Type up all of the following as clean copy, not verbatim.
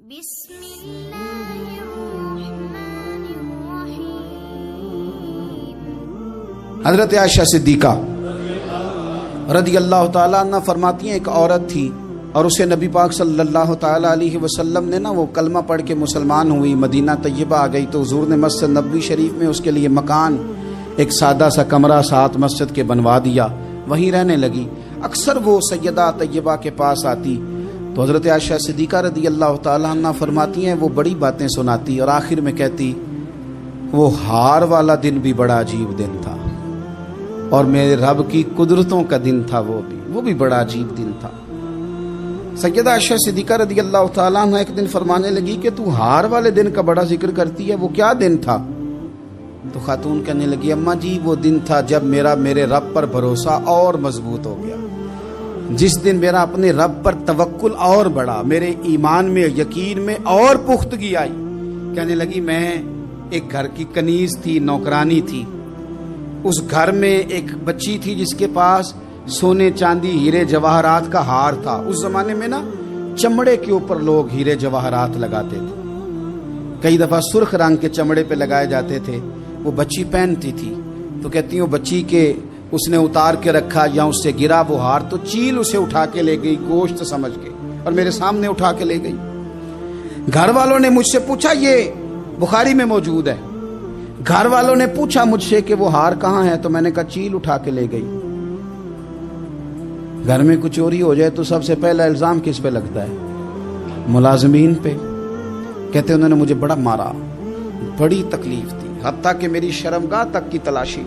بسم اللہ الرحمن الرحیم۔ حضرت عائشہ صدیقہ رضی اللہ تعالیٰ عنہ فرماتی ہیں ایک عورت تھی اور اسے نبی پاک صلی اللہ تعالیٰ علیہ وسلم نے وہ کلمہ پڑھ کے مسلمان ہوئی، مدینہ طیبہ آ گئی تو حضور نے مسجد نبوی شریف میں اس کے لیے مکان، ایک سادہ سا کمرہ ساتھ مسجد کے بنوا دیا، وہیں رہنے لگی۔ اکثر وہ سیدہ طیبہ کے پاس آتی تو حضرت عائشہ صدیقہ رضی اللہ تعالیٰ عنہ فرماتی ہیں وہ بڑی باتیں سناتی اور آخر میں کہتی وہ ہار والا دن بھی بڑا عجیب دن تھا اور میرے رب کی قدرتوں کا دن تھا، وہ بھی بڑا عجیب دن تھا۔ سیدہ عائشہ صدیقہ رضی اللہ تعالیٰ عنہ ایک دن فرمانے لگی کہ تو ہار والے دن کا بڑا ذکر کرتی ہے، وہ کیا دن تھا؟ تو خاتون کہنے لگی اماں جی وہ دن تھا جب میرے رب پر بھروسہ اور مضبوط ہو گیا، جس دن میرا اپنے رب پر توکل اور بڑھا، میرے ایمان میں یقین میں اور پختگی آئی۔ کہنے لگی میں ایک گھر کی کنیز تھی، نوکرانی تھی، اس گھر میں ایک بچی تھی جس کے پاس سونے چاندی ہیرے جواہرات کا ہار تھا۔ اس زمانے میں چمڑے کے اوپر لوگ ہیرے جواہرات لگاتے تھے، کئی دفعہ سرخ رنگ کے چمڑے پہ لگائے جاتے تھے، وہ بچی پہنتی تھی تو کہتی ہوں بچی کے اس نے اتار کے رکھا یا اس سے گرا وہ ہار تو چیل اسے اٹھا کے لے گئی گوشت سمجھ کے اور میرے سامنے اٹھا کے لے گئی۔ گھر والوں نے مجھ سے پوچھا، یہ بخاری میں موجود ہے، گھر والوں نے پوچھا مجھ سے کہ وہ ہار کہاں ہے تو میں نے کہا چیل اٹھا کے لے گئی۔ گھر میں کچھ چوری ہو جائے تو سب سے پہلا الزام کس پہ لگتا ہے؟ ملازمین پہ۔ کہتے انہوں نے مجھے بڑا مارا، بڑی تکلیف تھی، حتیٰ کہ میری شرمگاہ تک کی تلاشی،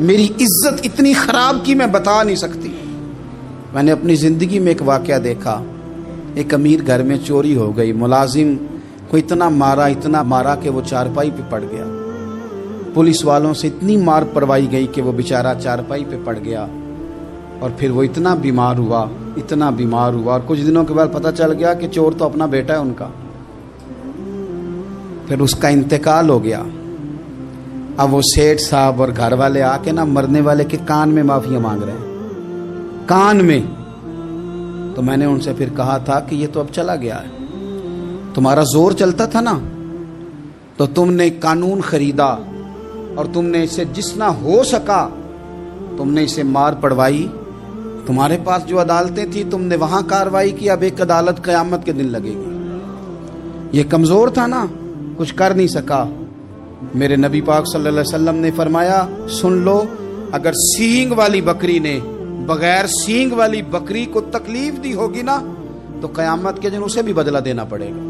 میری عزت اتنی خراب کی میں بتا نہیں سکتی۔ میں نے اپنی زندگی میں ایک واقعہ دیکھا، ایک امیر گھر میں چوری ہو گئی، ملازم کو اتنا مارا کہ وہ چارپائی پہ پڑ گیا، پولیس والوں سے اتنی مار پروائی گئی کہ وہ بیچارہ چارپائی پہ پڑ گیا، اور پھر وہ اتنا بیمار ہوا اور کچھ دنوں کے بعد پتہ چل گیا کہ چور تو اپنا بیٹا ہے ان کا، پھر اس کا انتقال ہو گیا۔ اب وہ سیٹھ صاحب اور گھر والے آ کے مرنے والے کے کان میں معافی مانگ رہے ہیں، کان میں۔ تو میں نے ان سے پھر کہا تھا کہ یہ تو اب چلا گیا ہے، تمہارا زور چلتا تھا نا تو تم نے قانون خریدا اور تم نے اسے جتنا ہو سکا تم نے اسے مار پڑوائی، تمہارے پاس جو عدالتیں تھی تم نے وہاں کاروائی کی، اب ایک عدالت قیامت کے دن لگے گی۔ یہ کمزور تھا نا، کچھ کر نہیں سکا۔ میرے نبی پاک صلی اللہ علیہ وسلم نے فرمایا سن لو، اگر سینگ والی بکری نے بغیر سینگ والی بکری کو تکلیف دی ہوگی نا تو قیامت کے دن اسے بھی بدلہ دینا پڑے گا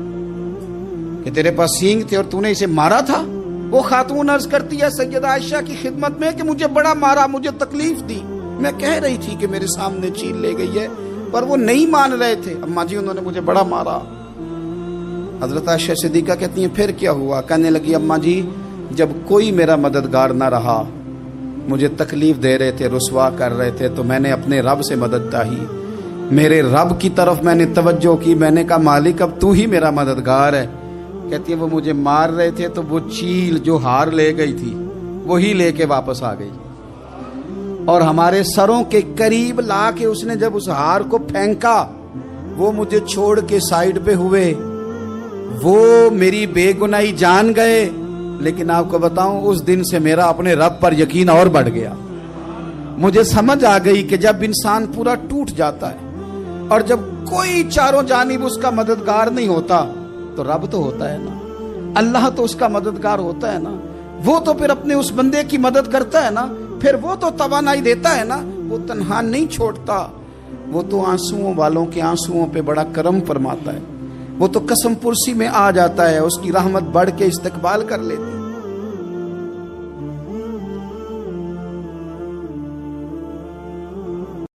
کہ تیرے پاس سینگ تھے اور تو نے اسے مارا تھا۔ وہ خاتون عرض کرتی ہے سیدہ عائشہ کی خدمت میں کہ مجھے بڑا مارا، مجھے تکلیف دی، میں کہہ رہی تھی کہ میرے سامنے چیل لے گئی ہے پر وہ نہیں مان رہے تھے، اماں جی انہوں نے مجھے بڑا مارا۔ حضرت عائشہ صدیقہ کہتی ہیں پھر کیا ہوا؟ کہنے لگی اماں جی جب کوئی میرا مددگار نہ رہا، مجھے تکلیف دے رہے تھے، رسوا کر رہے تھے، تو میں نے اپنے رب سے مدد چاہی، میرے رب کی طرف میں نے توجہ کی، میں نے کہا مالک اب تو ہی میرا مددگار ہے۔ کہتی ہے وہ مجھے مار رہے تھے تو وہ چیل جو ہار لے گئی تھی وہی لے کے واپس آ گئی اور ہمارے سروں کے قریب لا کے اس نے جب اس ہار کو پھینکا وہ مجھے چھوڑ کے سائیڈ پہ ہوئے، وہ میری بے گناہی جان گئے، لیکن آپ کو بتاؤں اس دن سے میرا اپنے رب پر یقین اور بڑھ گیا۔ مجھے سمجھ آ گئی کہ جب انسان پورا ٹوٹ جاتا ہے اور جب کوئی چاروں جانب اس کا مددگار نہیں ہوتا تو رب تو ہوتا ہے نا، اللہ تو اس کا مددگار ہوتا ہے نا، وہ تو پھر اپنے اس بندے کی مدد کرتا ہے نا، پھر وہ تو توانائی دیتا ہے نا، وہ تنہا نہیں چھوڑتا، وہ تو آنسوؤں والوں کے آنسوؤں پہ بڑا کرم فرماتا ہے، وہ تو قسم پرسی میں آ جاتا ہے، اس کی رحمت بڑھ کے استقبال کر لیتی۔